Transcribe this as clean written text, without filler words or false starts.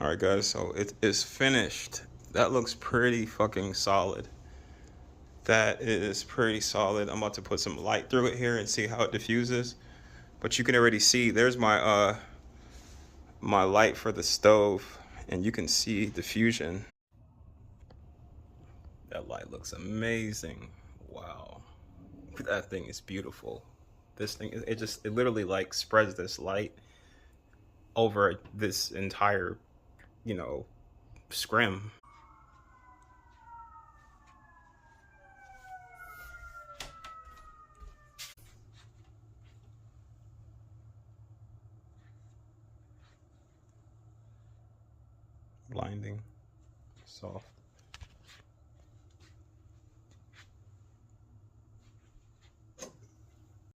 All right, guys, so it is finished. That looks pretty fucking solid. That is pretty solid. I'm about to put some light through it here and see how it diffuses. But you can already see there's my light for the stove, and you can see diffusion. That light looks amazing. Wow. That thing is beautiful. This thing, it literally like spreads this light over this entire, you know, scrim. Blinding, soft.